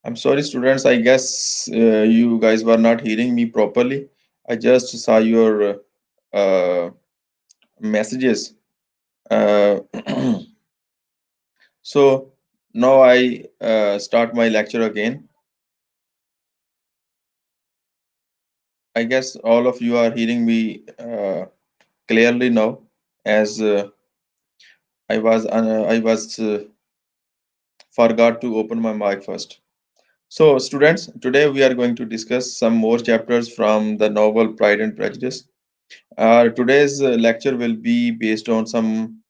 I'm sorry, students. I guess you guys were not hearing me properly. I just saw your messages. Uh, so now I start my lecture again. I guess all of you are hearing me clearly now, as I was forgot to open my mic first. So, students, today we are going to discuss some more chapters from the novel Pride and Prejudice. Today's lecture will be based on some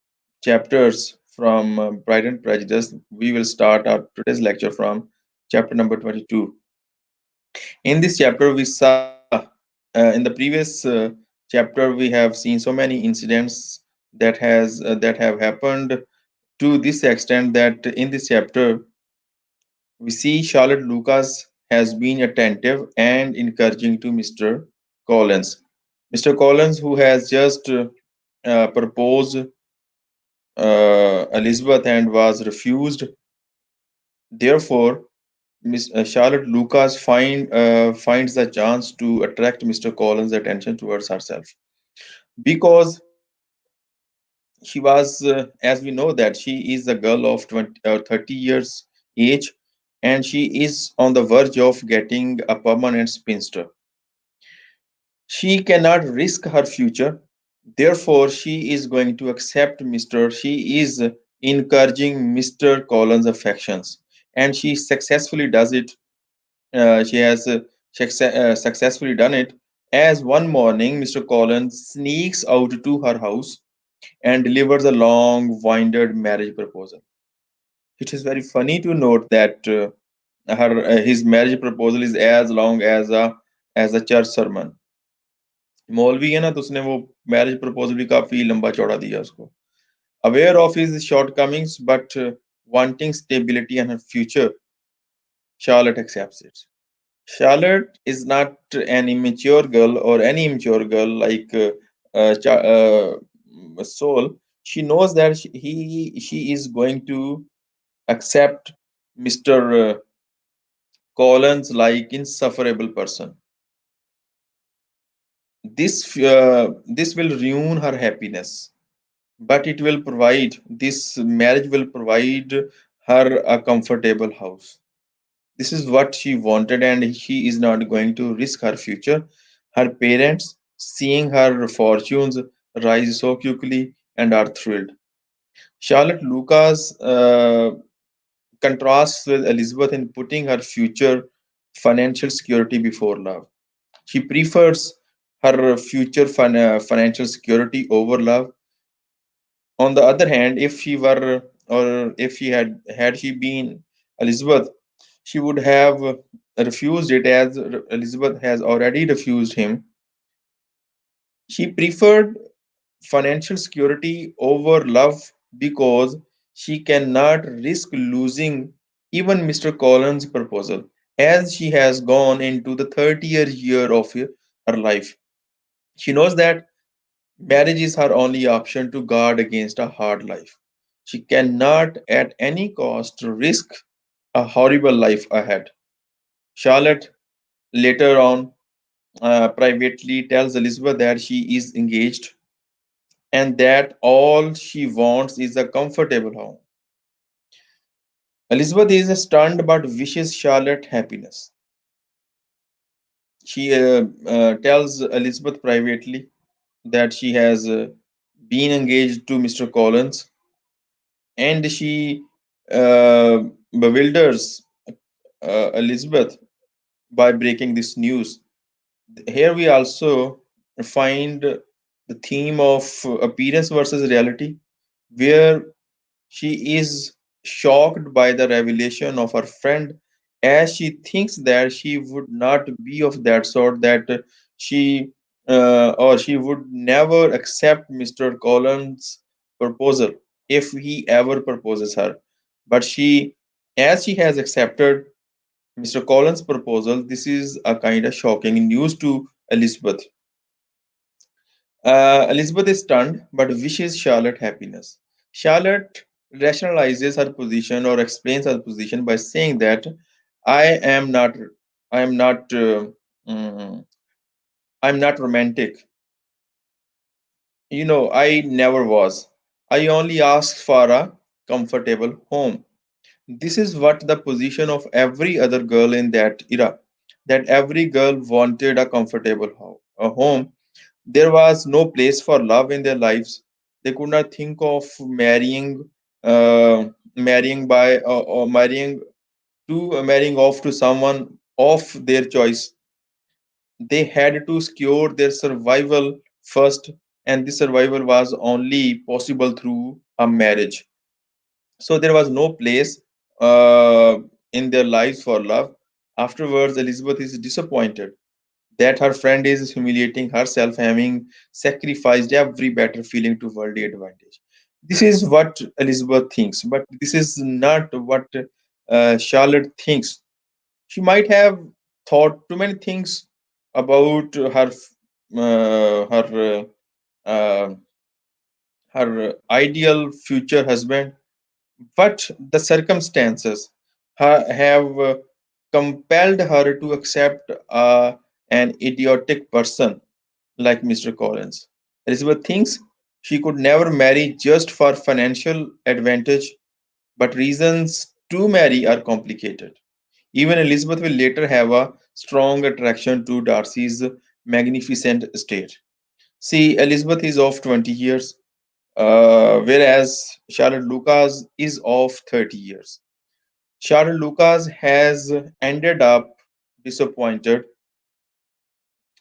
chapters from Pride and Prejudice. We will start our today's lecture from chapter number 22. In this chapter, we saw in the previous chapter we have seen so many incidents that have happened to this extent that in this chapter we see Charlotte Lucas has been attentive and encouraging to Mr. Collins. Mr. Collins, who has just proposed Elizabeth and was refused. Therefore, Charlotte Lucas finds the chance to attract Mr. Collins' attention towards herself because she was, as we know, that she is a girl of 20 or 30 years age, and she is on the verge of getting a permanent spinster. She cannot risk her future. Therefore, she is going to accept Mr. She is encouraging Mr. Collins' affections, and she successfully does it. She has successfully done it. As one morning, Mr. Collins sneaks out to her house and delivers a long, winded marriage proposal. It is very funny to note that her his marriage proposal is as long as a church sermon. मौलवी है ना तो उसने वो marriage proposal भी काफी लंबा चौड़ा दिया उसको aware of his shortcomings but wanting stability and her future, Charlotte accepts it. Charlotte is not an immature girl or any immature girl like Soul. She knows that she is going to accept Mr. Collins like insufferable person. This will ruin her happiness, but it will provide this marriage will provide her a comfortable house. This is what she wanted, and she is not going to risk her future. Her parents, seeing her fortunes rise so quickly, and are thrilled. Charlotte Lucas contrasts with Elizabeth in putting her future financial security before love. She prefers her future financial security over love. On the other hand, if she were or if she had she been Elizabeth, she would have refused it as Elizabeth has already refused him. She preferred financial security over love because she cannot risk losing even Mr. Collins' proposal, as she has gone into the 30th year of her life. She knows that marriage is her only option to guard against a hard life. She cannot at any cost risk a horrible life ahead. Charlotte later on privately tells Elizabeth that she is engaged and that all she wants is a comfortable home. Elizabeth is stunned but wishes Charlotte happiness. She tells Elizabeth privately that she has been engaged to Mr. Collins, and she uh, bewilders Elizabeth by breaking this news. Here we also find the theme of appearance versus reality, where she is shocked by the revelation of her friend, as she thinks that she would not be of that sort, that she or she would never accept Mr. Collins' proposal if he ever proposes her. But as she has accepted Mr. Collins' proposal, this is a kind of shocking news to Elizabeth. Elizabeth is stunned but wishes Charlotte happiness. Charlotte rationalizes her position or explains her position by saying that I am not. I am not. Mm, I'm not romantic. I never was. I only asked for a comfortable home. This is what the position of every other girl in that era. That every girl wanted a comfortable a home. There was no place for love in their lives. They could not think of marrying by or marrying off to someone of their choice. They had to secure their survival first, and this survival was only possible through a marriage. So there was no place in their lives for love. Afterwards, Elizabeth is disappointed that her friend is humiliating herself, having sacrificed every better feeling to worldly advantage. This is what Elizabeth thinks, but this is not what Charlotte thinks. She might have thought too many things about uh, her ideal future husband, but the circumstances have compelled her to accept an idiotic person like Mr. Collins. Elizabeth thinks she could never marry just for financial advantage, but reasons to marry are complicated. Even Elizabeth will later have a strong attraction to Darcy's magnificent estate. See, Elizabeth is of 20 years, whereas Charlotte Lucas is of 30 years. Charlotte Lucas has ended up disappointed,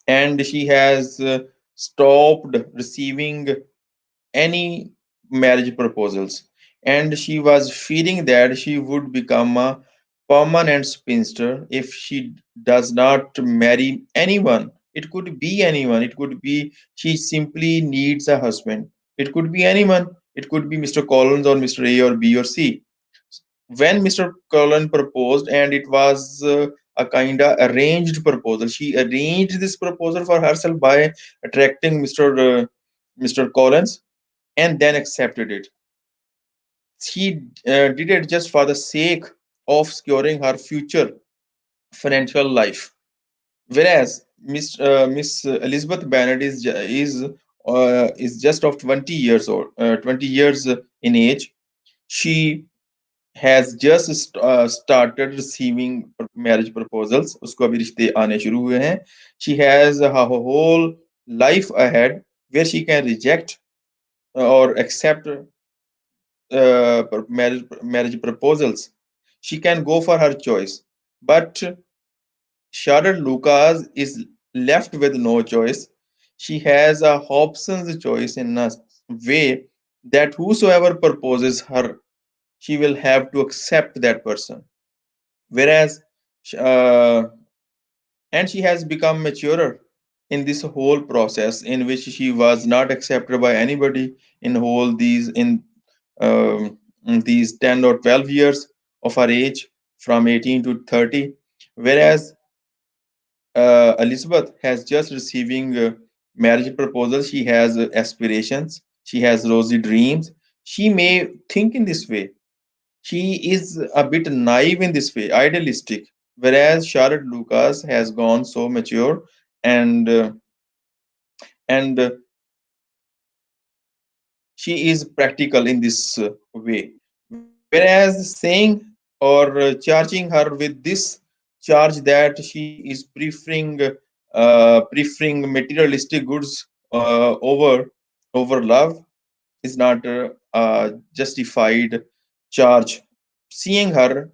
and she has stopped receiving any marriage proposals, and she was fearing that she would become a permanent spinster if she does not marry anyone. It could be anyone, it could be she simply needs a husband, it could be anyone, it could be Mr. Collins or Mr. A or B or C. When Mr. Collins proposed, and it was a kind of arranged proposal, she arranged this proposal for herself by attracting Mr. Collins and then accepted it. She did it just for the sake of securing her future financial life. Whereas Miss Elizabeth Bennet is just of 20 years old, 20 years in age. She has just started receiving marriage proposals. उसको अभी रिश्ते आने शुरू हुए हैं. She has a whole life ahead where she can reject or accept marriage proposals. She can go for her choice, but Charlotte Lucas is left with no choice. She has a Hobson's choice in a way that whosoever proposes her, she will have to accept that person. Whereas, uh, and she has become maturer in this whole process in which she was not accepted by anybody in whole these 10 or 12 years of her age from 18 to 30, whereas Elizabeth has just receiving marriage proposals. She has aspirations, she has rosy dreams. She may think in this way, she is a bit naive in this way, idealistic, whereas Charlotte Lucas has gone so mature and and she is practical in this way. Whereas saying or charging her with this charge that she is preferring materialistic goods over love is not a justified charge. Seeing her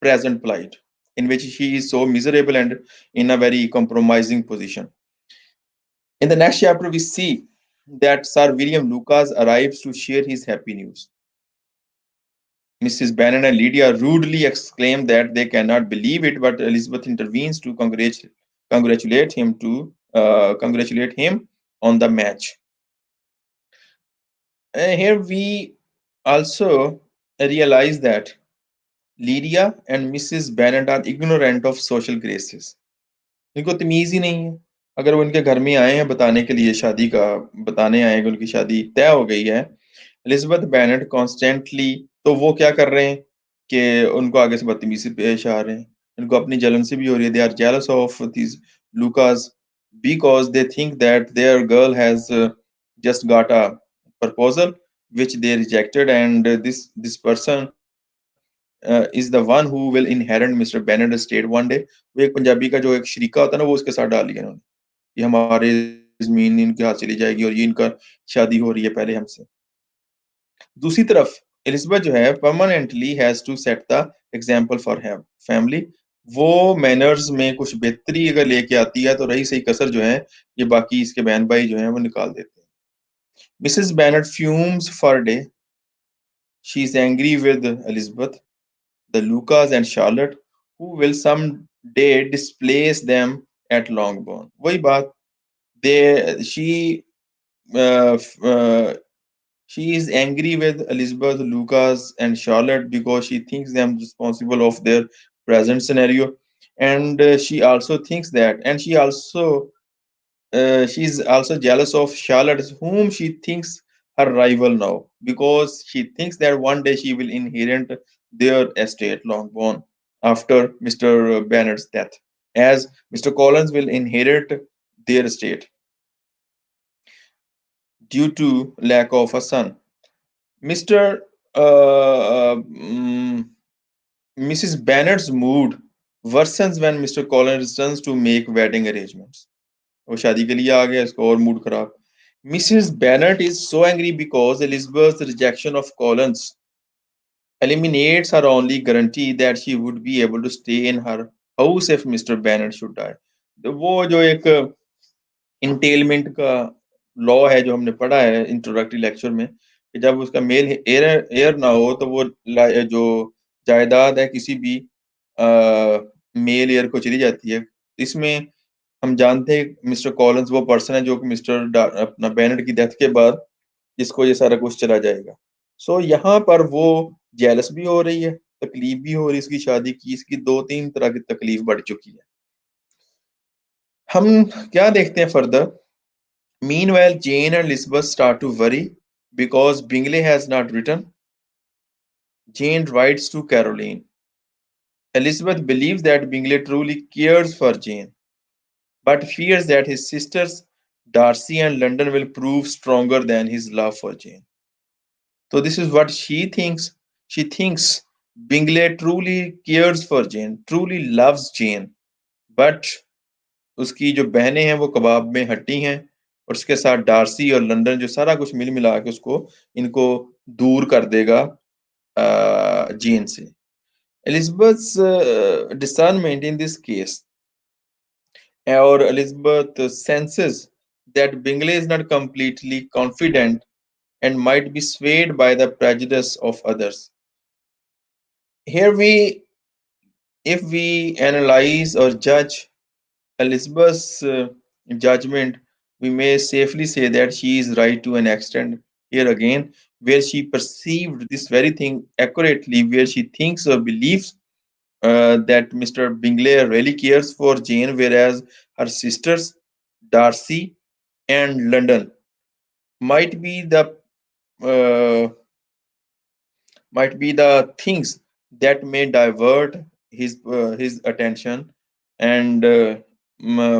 present plight, in which she is so miserable and in a very compromising position. In the next chapter, we see that Sir William Lucas arrives to share his happy news. Mrs. Bannon and Lydia rudely exclaim that they cannot believe it, but Elizabeth intervenes to congratulate him on the match. Here we also realize that Lydia and Mrs. Bennet are ignorant of social graces. इनको तमीज ही नहीं है. अगर वो इनके घर में आए हैं बताने के लिए शादी का, बताने आए हैं कि उनकी शादी तय हो गई है, एलिजाबेथ बेनेट कॉन्स्टेंटली, तो वो क्या कर रहे हैं कि उनको आगे से बदतमीजी से पेश आ रहे हैं. इनको अपनी jealousy भी हो रही है. They are jealous of these Lucas because they think that their girl has just got a proposal which they rejected, and this person is the one who will inherit Mr. Bennett estate one day. वो एक पंजाबी का जो एक शरीका होता है ना, वो उसके साथ डाल लिया इन्होंने कि हमारे जमीन इनके हाथ चली जाएगी और ये इनका शादी हो रही है पहले हमसे. दूसरी तरफ एलिजाबेथ जो है permanently has to set the example for family. वो मैनर्स में कुछ बेहतरी अगर लेके आती है तो रही सही कसर जो है ये बाकी इसके बहन भाई जो हैं वो निकाल देते हैं. Mrs Bennet fumes for day. She is angry with Elizabeth, the Lucas and Charlotte, who will someday displace them at Longbourn. वही बात. they uh, uh, she is angry with Elizabeth, Lucas, and Charlotte because she thinks them responsible of their present scenario, and she also thinks that, and she's also jealous of Charlotte, whom she thinks her rival now, because she thinks that one day she will inherit their estate, Longbourn, after Mr. Bennet's death, as Mr. Collins will inherit their estate due to lack of a son. Mr. Mrs. Bennet's mood worsens when Mr. Collins returns to make wedding arrangements. वो शादी के लिए आ गया, इसका और mood खराब. Mrs. Bennet is so angry because Elizabeth's rejection of Collins eliminates her only guarantee that she would be able to stay in her house if Mr. Bennet should die. तो वो जो एक इंटेलमेंट का लॉ है जो हमने पढ़ा है इंट्रोडक्टरी लेक्चर में कि जब उसका मेल एयर एयर ना हो तो वो जो जायदाद है किसी भी मेल एयर को चली जाती है. इसमें हम जानते हैं मिस्टर कॉलिंस वो पर्सन है जो कि अपना बेनेट की डेथ के बाद जिसको ये सारा कुछ चला जाएगा. सो यहाँ पर वो जेलस भी हो रही है, तकलीफ भी हो रही है इसकी शादी की, इसकी दो तीन तरह की तकलीफ बढ़ चुकी है. हम क्या देखते हैं further. Meanwhile, Jane and Elizabeth start to worry because Bingley has not written. Jane writes to Caroline. Elizabeth believes that Bingley truly cares for Jane, but fears that his sisters Darcy and London will prove stronger than his love for Jane. So this is what she thinks. She thinks Bingley truly cares for Jane, truly loves Jane, but उसकी जो बहनें हैं वो कबाब में हड्डी हैं और उसके साथ डार्सी और लंदन जो सारा कुछ मिल मिला के उसको इनको दूर कर देगा जीन से. Elizabeth's discernment in this case, or Elizabeth senses that Bingley is not completely confident and might be swayed by the prejudice of others. Here if we analyze or judge Elizabeth's judgment, we may safely say that she is right to an extent here again, where she perceived this very thing accurately, where she thinks or believes that Mr. Bingley really cares for Jane, whereas her sisters, Darcy and London, might be the uh, might be the things that may divert his attention and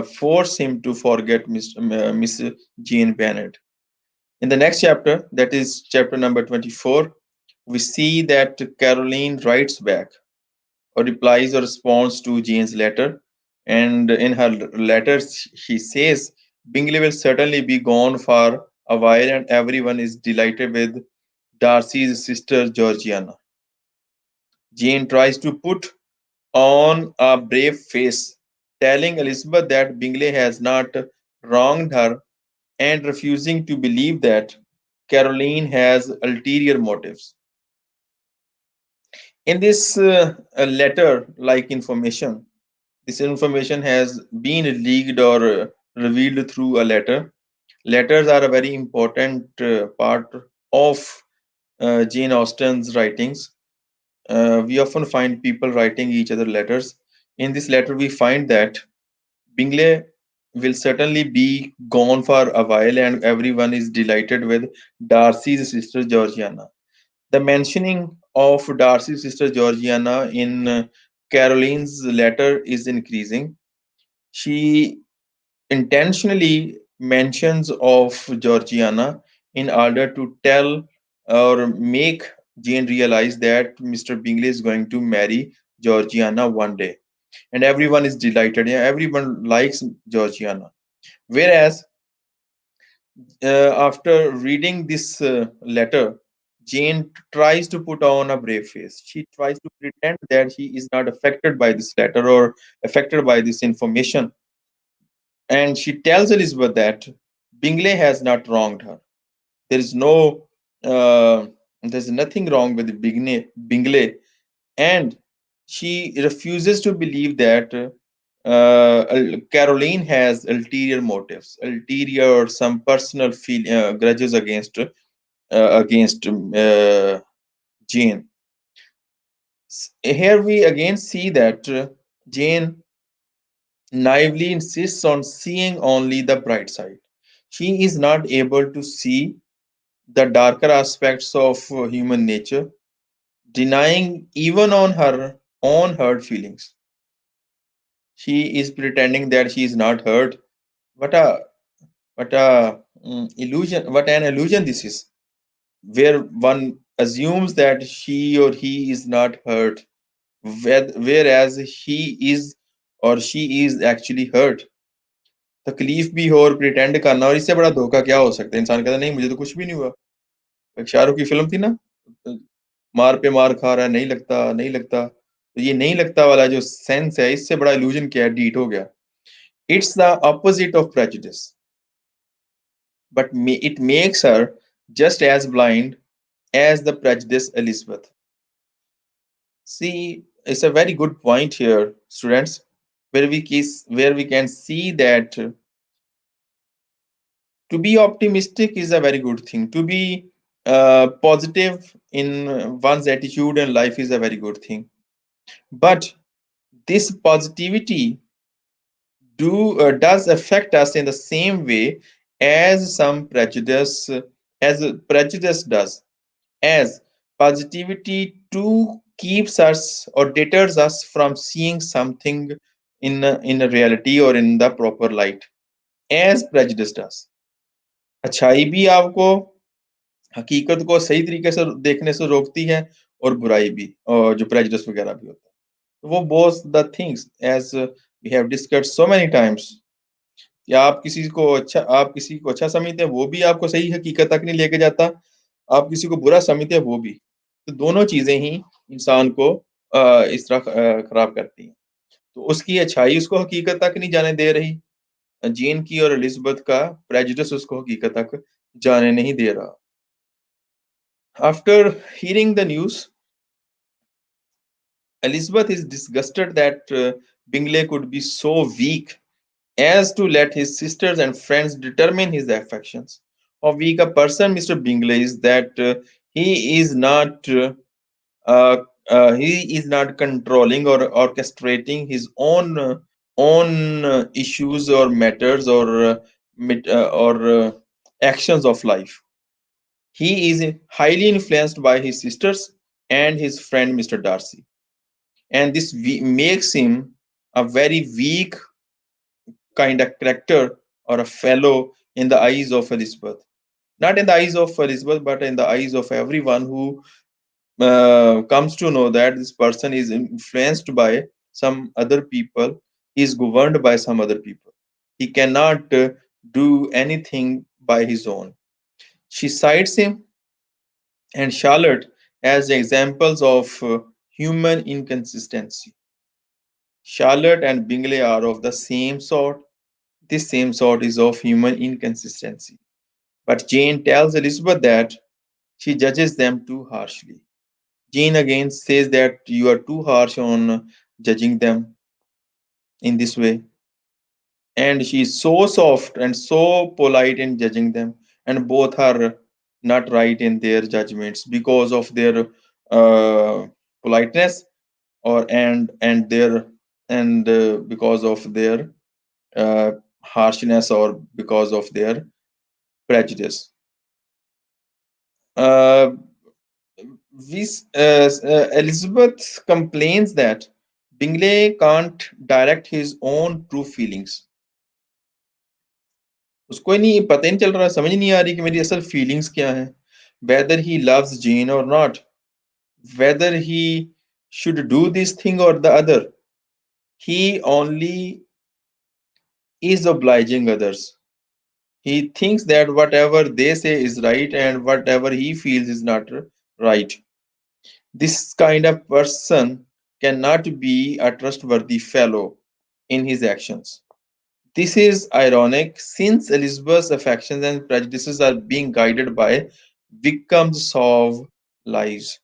force him to forget Miss Jean Bennet. In the next chapter, that is chapter number 24, we see that Caroline writes back or replies or responds to Jane's letter. And in her letter, she says, Bingley will certainly be gone for a while, and everyone is delighted with Darcy's sister Georgiana. Jane tries to put on a brave face, telling Elizabeth that Bingley has not wronged her and refusing to believe that Caroline has ulterior motives. In this letter like information, this information has been leaked or revealed through a letter. Letters are a very important part of Jane Austen's writings. We often find people writing each other letters. In this letter, we find that Bingley will certainly be gone for a while, and everyone is delighted with Darcy's sister Georgiana. The mentioning of Darcy's sister Georgiana in Caroline's letter is increasing. She intentionally mentions of Georgiana in order to tell or make Jane realize that Mr. Bingley is going to marry Georgiana one day. And everyone is delighted. Yeah, everyone likes Georgiana. Whereas after reading this letter, Jane tries to put on a brave face. She tries to pretend that she is not affected by this letter or affected by this information. And she tells Elizabeth that Bingley has not wronged her. There is no, uh, there's nothing wrong with Bingley, and she refuses to believe that Caroline has ulterior motives, ulterior or some personal grudges against Jane. Here we again see that Jane naively insists on seeing only the bright side. She is not able to see the darker aspects of human nature, denying even on her own hurt feelings. She is pretending that she is not hurt. What a illusion! What an illusion this is, where one assumes that she or he is not hurt, whereas he is or she is actually hurt. तकलीफ भी हो और pretend करना, और इससे बड़ा धोखा क्या हो सकता है? इंसान कहता नहीं मुझे तो कुछ भी नहीं हुआ। एक शाहरुख की फिल्म थी ना, मार पे मार खा रहा है, नहीं लगता नहीं लगता। तो ये नहीं लगता वाला जो सेंस है, इससे बड़ा इल्यूजन क्या है? डीट हो गया। It's the opposite of prejudice, but it makes her just as blind as the prejudice Elizabeth. See, it's a very good point here, students, where we can see that to be optimistic is a very good thing. To be positive in one's attitude and life is a very good thing. But this positivity does affect us in the same way as some prejudice as prejudice does, as positivity too keeps us or deters us from seeing something in a reality or in the proper light, as prejudice does. अच्छाई भी आपको हकीकत को सही तरीके से देखने से रोकती है, और बुराई भी, और जो प्रेजुडिस वगैरह भी होता है, वो both the things as we have discussed so many times, कि आप किसी को अच्छा समझते हैं, वो भी आपको सही हकीकत तक नहीं लेके जाता। आप किसी को बुरा समझते हैं, वो भी। तो दोनों चीजें ही इंसान को इस तरह खराब करती हैं। तो उसकी अच्छाई उसको हकीकत तक नहीं जाने दे रही, जीन की और एलिजाबेथ का प्रेजुडिस उसको हकीकत तक जाने नहीं दे रहा। After hearing the news, Elizabeth is disgusted that Bingley could be so weak as to let his sisters and friends determine his affections. How weak a person Mr. Bingley is, that he is not uh, he is not controlling or orchestrating his own issues or matters or actions of life. He is highly influenced by his sisters and his friend Mr. Darcy, and this makes him a very weak kind of character or a fellow in the eyes of Elizabeth. Not in the eyes of Elizabeth, but in the eyes of everyone who comes to know that this person is influenced by some other people, he is governed by some other people. He cannot do anything by his own. She cites him and Charlotte as examples of human inconsistency. Charlotte and Bingley are of the same sort. This same sort is of human inconsistency. But Jane tells Elizabeth that she judges them too harshly. Jane again says that you are too harsh on judging them in this way. And she is so soft and so polite in judging them. And both are not right in their judgments because of their politeness, or and because of their harshness, or because of their prejudice. Uh, Elizabeth complains that Bingley can't direct his own true feelings. उसको ही नहीं पता ही नहीं चल रहा, समझ नहीं आ रही कि मेरी असल फीलिंग्स क्या हैं. Whether he loves Jane or not, whether he should do this thing or the other, he only is obliging others. He thinks that whatever they say is right and whatever he feels is not right. This kind of person cannot be a trustworthy fellow in his actions. This is ironic since Elizabeth's affections and prejudices are being guided by Wickham's soft lies.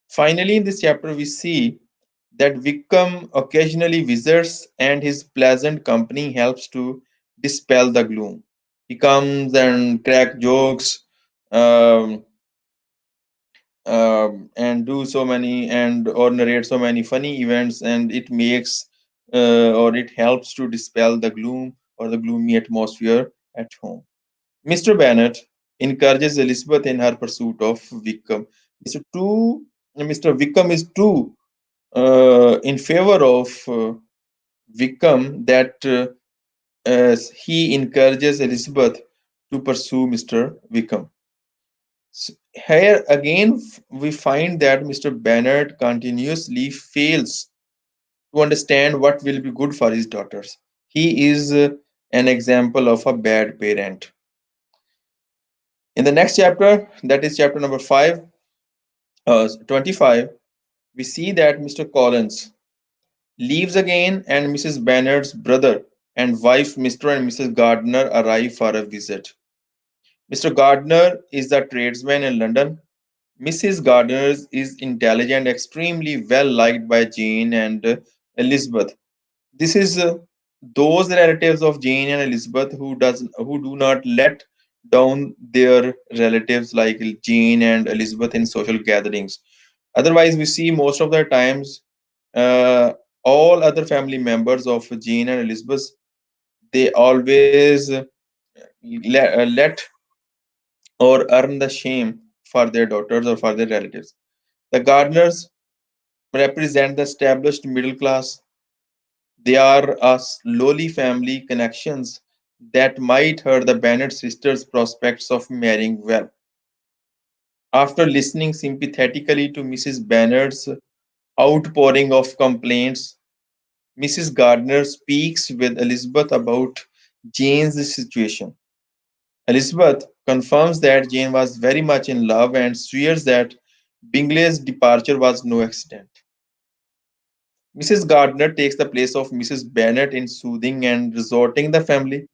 Finally, in this chapter, we see that Wickham occasionally visits and his pleasant company helps to dispel the gloom. He comes and crack jokes, um, and do so many and or narrate so many funny events, and it makes or it helps to dispel the gloom or the gloomy atmosphere at home. Mr. Bennet encourages Elizabeth in her pursuit of Wickham. Mr. Wickham is too in favor of Wickham that he encourages Elizabeth to pursue Mr. Wickham. Here again, we find that Mr. Bennet continuously fails to understand what will be good for his daughters. He is an example of a bad parent. In the next chapter, that is chapter number 25, we see that Mr. Collins leaves again and Mrs. Bennet's brother and wife, Mr. and Mrs. Gardner, arrive for a visit. Mr. Gardner is a tradesman in London. Mrs. Gardner is intelligent, extremely well liked by Jane and Elizabeth. This is those relatives of Jane and Elizabeth who do not let down their relatives like Jane and Elizabeth in social gatherings. Otherwise, we see most of the times uh, all other family members of Jane and Elizabeth, they always let or earn the shame for their daughters or for their relatives. The Gardners represent the established middle class. They are a lowly family connections that might hurt the Bennet sisters' prospects of marrying well. After listening sympathetically to Mrs. Bennet's outpouring of complaints, Mrs. Gardner speaks with Elizabeth about Jane's situation. Elizabeth confirms that Jane was very much in love and swears that Bingley's departure was no accident. Mrs. Gardner takes the place of Mrs. Bennet in soothing and resorting the family.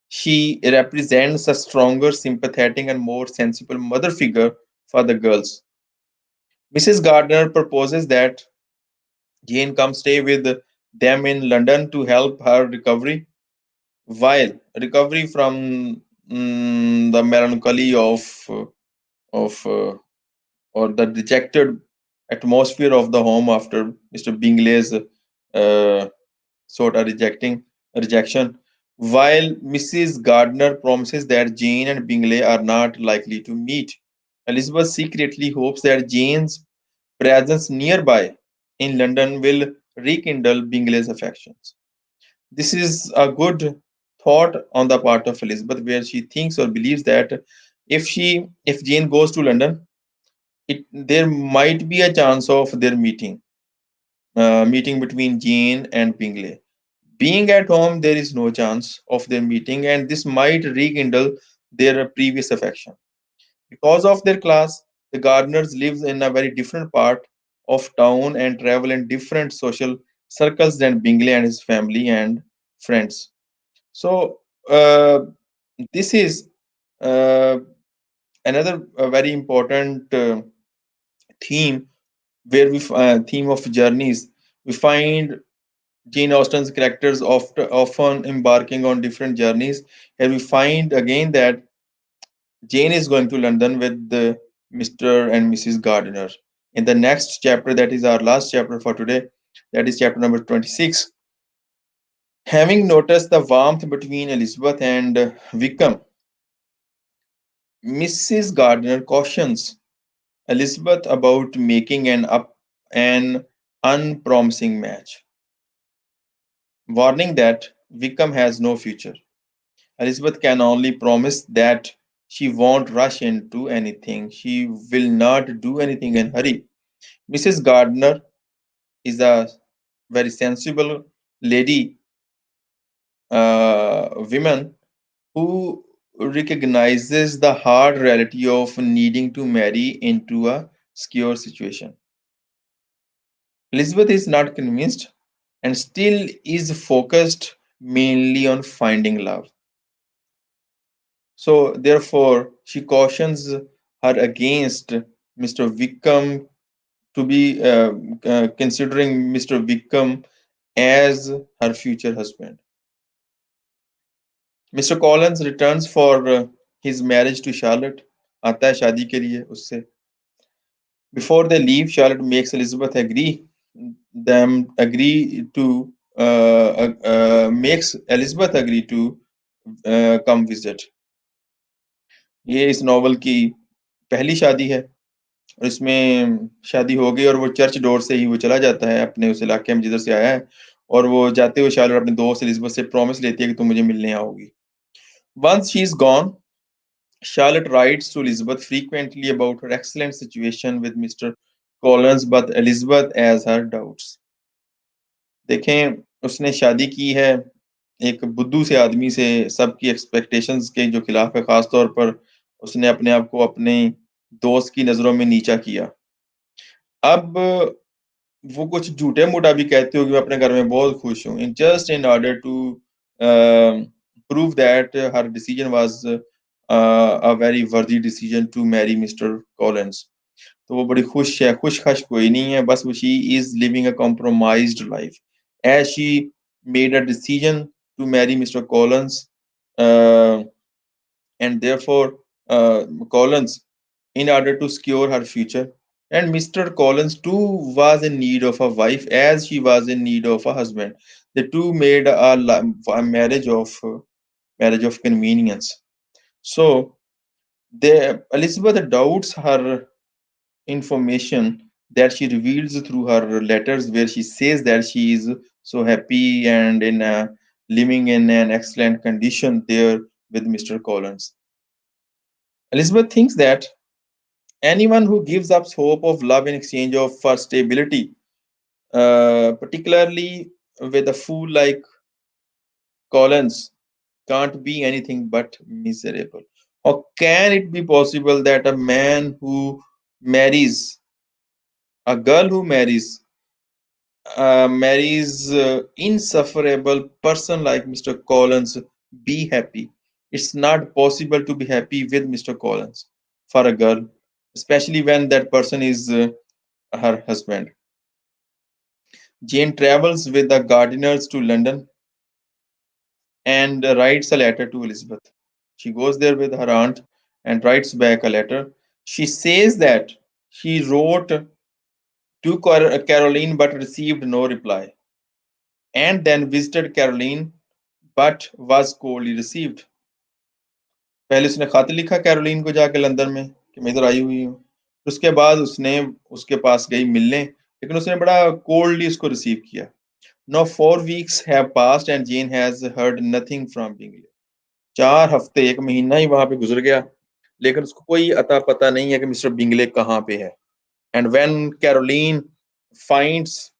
She represents a stronger, sympathetic, and more sensible mother figure for the girls. Mrs. Gardner proposes that Jane come stay with them in London to help her recovery from the melancholy of or the dejected atmosphere of the home after Mr. Bingley's sort of rejection, while Mrs. Gardner promises that Jane and Bingley are not likely to meet. Elizabeth secretly hopes that Jane's presence nearby in London will rekindle Bingley's affections. This is a good thought on the part of Elizabeth, where she thinks or believes that if Jane goes to London, there might be a chance of their meeting between Jane and Bingley. Being at home, there is no chance of their meeting, and this might rekindle their previous affection. Because of their class, the Gardners live in a very different part of town and travel in different social circles than Bingley and his family and friends. So, this is uh, another very important theme theme of journeys. We find Jane Austen's characters often embarking on different journeys. Here we find again that Jane is going to London with Mr. and Mrs. Gardiner. In the next chapter, that is our last chapter for today, that is chapter number 26. Having noticed the warmth between Elizabeth and Wickham, Mrs. Gardiner cautions Elizabeth about making an unpromising match, warning that Wickham has no future. Elizabeth can only promise that she won't rush into anything. She will not do anything in hurry. Mrs. Gardner is a very sensible lady, woman who recognizes the hard reality of needing to marry into a secure situation. Elizabeth is not convinced and still is focused mainly on finding love. So, therefore, she cautions her against Mr. Wickham to be considering Mr. Wickham as her future husband. Mr. Collins returns for his marriage to Charlotte. आता है शादी के लिए उससे. Before they leave, Charlotte makes Elizabeth makes Elizabeth agree to come visit. ये इस novel की पहली शादी है और इसमें शादी हो गई और वो चर्च डोर से ही वो चला जाता है अपने उस इलाके में जिधर से आया है और वो जाते हुए शार्लेट अपने दोस्त एलिजबेथ से प्रॉमिस लेती है कि तुम मुझे मिलने आओगी. Once she is gone, Charlotte writes to Elizabeth frequently about her excellent situation with Mr. Collins, but Elizabeth has her doubts. देखें, उसने शादी की है एक बुद्धू से आदमी से, सबकी एक्सपेक्टेशंस के जो खिलाफ है, खास तौर पर उसने अपने आप को अपने दोस्त की नजरों में नीचा किया. अब वो कुछ झूठे मूठा भी कहती होगी मैं अपने घर में बहुत खुश हूँ, in just in order to prove that her decision was a very worthy decision to marry mister Collins. तो वो बड़ी खुश है, खुश खश कोई नहीं है, बस वो she is living a compromised life as she made a decision to marry mister Collins, and therefore Collins, in order to secure her future. And Mr. Collins too was in need of a wife as she was in need of a husband. The two made a marriage of convenience. So Elizabeth doubts her information that she reveals through her letters, where she says that she is so happy and living in an excellent condition there with Mr. Collins. Elizabeth thinks that anyone who gives up hope of love in exchange of for stability, particularly with a fool like Collins, can't be anything but miserable. How can it be possible that a man who marries, a girl who marries insufferable person like Mr. Collins, be happy? It's not possible to be happy with Mr. Collins for a girl, especially when that person is her husband. Jane travels with the Gardiners to London and writes a letter to Elizabeth. She goes there with her aunt and writes back a letter. She says that she wrote to Caroline but received no reply, and then visited Caroline but was coldly received. पहले उसने खत लिखा Caroline को जाके London में कि मैं इधर आई हुई हूँ, उसके बाद उसने उसके पास गई मिलने, लेकिन उसने बड़ा कोल्डली उसको रिसीव किया. Now 4 weeks have passed and Jane has heard nothing from Bingley. 4 हफ्ते, एक महीना ही वहां पे गुजर गया, लेकिन उसको कोई अता पता नहीं है कि मिस्टर बिंगले कहाँ पे है. And when Caroline finds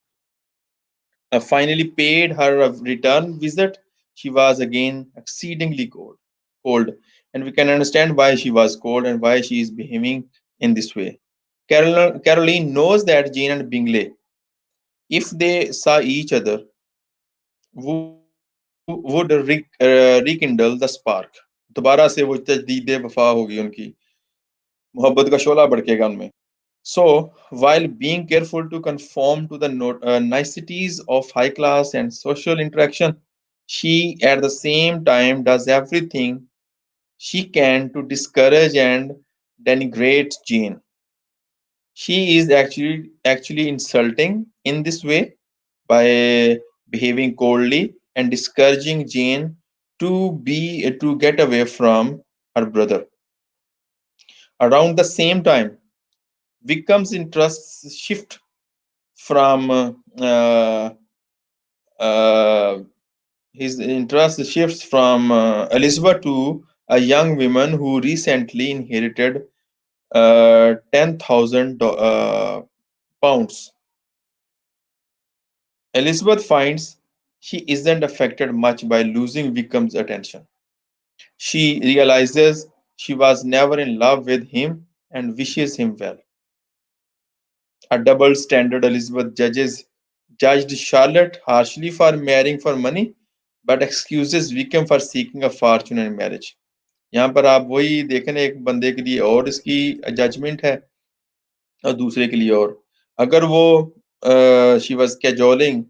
finally paid her a return visit, she was again exceedingly cold, and we can understand why she was cold and why she is behaving in this way. Caroline knows that Jane and Bingley, if they saw each other, would rekindle the spark. दोबारा से वो तजदीद वफा होगी उनकी, मोहब्बत का शोला भड़केगा उनमें. So, while being careful to conform to the niceties of high class and social interaction, she at the same time does everything she can to discourage and denigrate Jane. She is actually insulting in this way by behaving coldly and discouraging Jane to get away from her brother. Around the same time, Wickham's interests shift from uh, his interest shifts from Elizabeth to a young woman who recently inherited 10,000 pounds. Elizabeth finds she isn't affected much by losing Wickham's attention. She realizes she was never in love with him and wishes him well. A double standard. Elizabeth judged Charlotte harshly for marrying for money, but excuses Wickham for seeking a fortune in marriage. यहाँ पर आप वही देखें ना, एक बंदे के लिए और इसकी जजमेंट है और दूसरे के लिए और अगर वो she was cajoling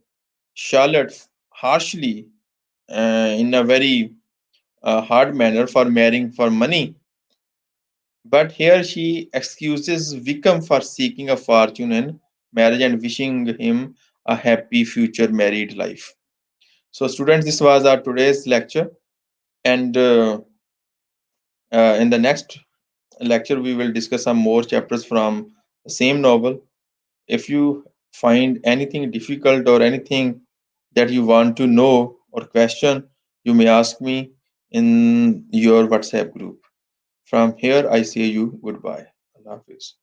Charlotte harshly in a very hard manner for marrying for money, but here she excuses Wickham for seeking a fortune in marriage and wishing him a happy future married life. So, students, this was our today's lecture, and in the next lecture, we will discuss some more chapters from the same novel. If you find anything difficult or anything that you want to know or question, you may ask me in your WhatsApp group. From here, I say you goodbye. Allah Hafiz.